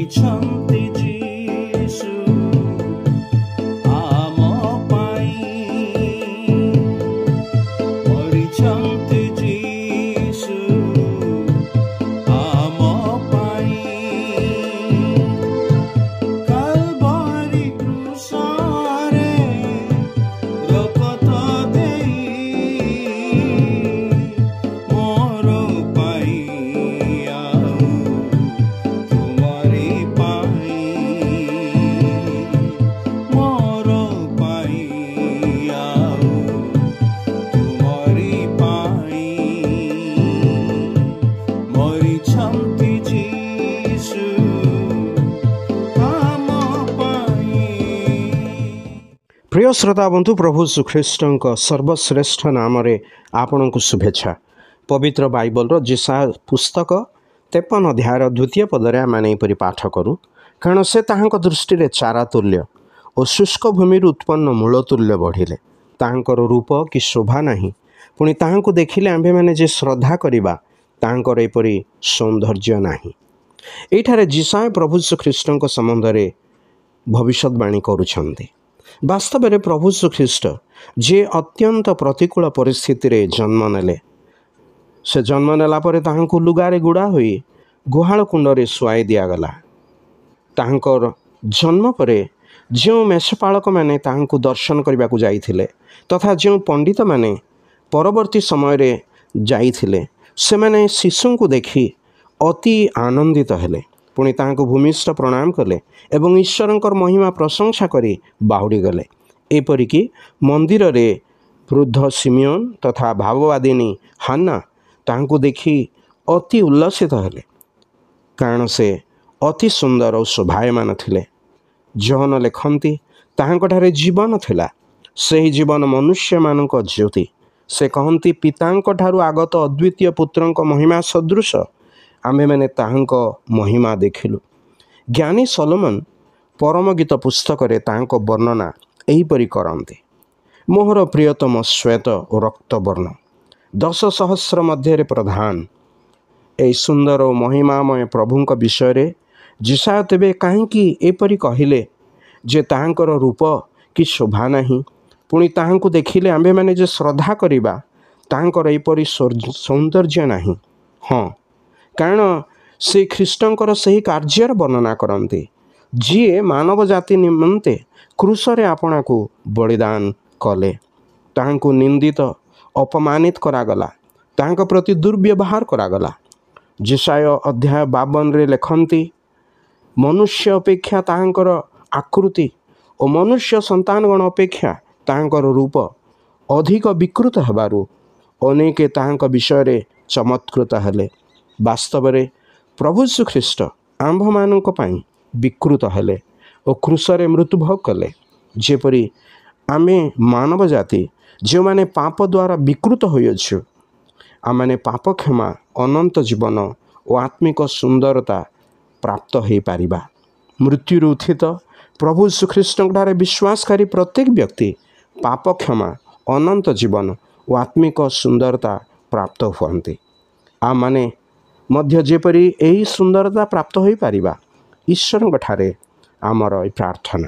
ମରିଛନ୍ତି ଯୀଶୁ ଆମ ପାଇଁ, ମରିଛନ୍ତି ଯୀଶୁ ଆମ ପାଇଁ। କାଲବାରି କ୍ରୁଶରେ ରକ୍ତ ଦେଇ ମୋର ପାଇଁ ଆଉ ତୁମରି ପାଇଁ, ମୋର ପାଇଁ ଆଉ ତୁମରି ପାଇଁ। ମରିଛନ୍ତି ଯୀଶୁ ଆମ ପାଇଁ। प्रिय श्रोता बंधु प्रभु श्रीख्रीष्टଙ୍କ सर्वश्रेष्ठ नामରେ ଆପଣଙ୍କୁ शुभेच्छा। पवित्र बाइबल जिसा पुस्तक 53 अध्यायर द्वितीय पदरे आम एपरी पाठ करूँ, कारण से ताहांक दृष्टि चारा तुल्य और शुष्क भूमि उत्पन्न मूल तुल्य बढ़िले। ताहांकर रूप कि शोभा नहीं, पुणी ताहांकु देखिले आम्भे माने जे श्रद्धा करिबा ताहांकर एपरी सौंदर्य नहीं। एठारे जिसाय प्रभु श्रीख्रीष्टଙ୍କ संबंधरे भविष्यवाणी करुछन्ते। वास्तव में प्रभु श्रीख्रीष्ट जे अत्यंत प्रतिकूल परिस्थिति रे जन्म नेले, से जन्म नेला परे ताहांकु लुगारे गुड़ा होई गुहाल कुंडरे शुआई दियागला। ताहांकर जन्म परे जो मेषपालक माने ताहांकु दर्शन करने को जाइथिले तथा जो पंडित माने परवर्ती समय रे जाइथिले, से माने शिशु को देखी अति आनंदित हेले। पुणी ताहांकु भूमिष्ठ प्रणाम कले एवं ईश्वरंकर महिमा प्रशंसा करी बाहुड़ी गले। एपरिकी मंदिर रे वृद्ध सिमियोन तथा भाववादिनी हान्ना ताहांकु देखी अति उल्लसित हेले, कारण से अति सुंदर और शोभायमान थिले। जहन लेखन्ति ताहांकठारे जीवन थिला, सही जीवन मनुष्य मानक ज्योति। से कहन्ति पितांक ठारु आगत अद्वितीय पुत्रंक महिमा सदृश आमे माने ताहांक महिमा देखिलु। ज्ञानी सलोमन परम गीत पुस्तक रे ताहांक वर्णना एहिपरि करन्ति। मोहर प्रियतम श्वेत और रक्त वर्ण 10 सहस्र मध्य प्रधान। ए सुंदर और महिमामय प्रभुंक विषय रे जिसाय तेबे काहेकि एपरि कहिले जे ताहांकर रूप कि शोभा नहीं, पुणी ताहांकु देखिले आम्भे माने जे श्रद्धा करिबा ताहांकर एपरि सौंदर्य नहीं। हाँ, कारण से ख्रीष्टंकर सही कार्यर वर्णना करते जीए मानव जाति निमंते क्रूसरे आपना को बलिदान कले। ताहांकु निंदित अपमानित करागला, ताहांक प्रति दुर्व्यवहार करागला। जिसाय अध्याय 52 रे लेखन्ति मनुष्य अपेक्षा ताहांकर आकृति और मनुष्य संतानगण अपेक्षा ताहांकर रूप अधिक विकृत हेबारु अनेके ताहांक विषय रे चमत्कृत हेले। वास्तव में प्रभु श्रीख्रीष्ट आंभ मानक पई विकृत हेले और क्रूसरे मृत्युभोग कले। जेपरी आमे मानव जाति जो माने पाप द्वारा विकृत होइछु, आमाने पाप क्षमा अनंत जीवन और आत्मिक सुंदरता प्राप्त हो पारिबा। मृत्यु उत्थित प्रभु श्रीख्रीष्टंठारे विश्वासकारी प्रत्येक व्यक्ति पाप क्षमा अनंत जीवन और आत्मिक सुंदरता प्राप्त हुअन्ति। आमाने मध्य जेपरी यही सुंदरता प्राप्त हो पारिबा ईश्वरंक ठारे आमर प्रार्थना।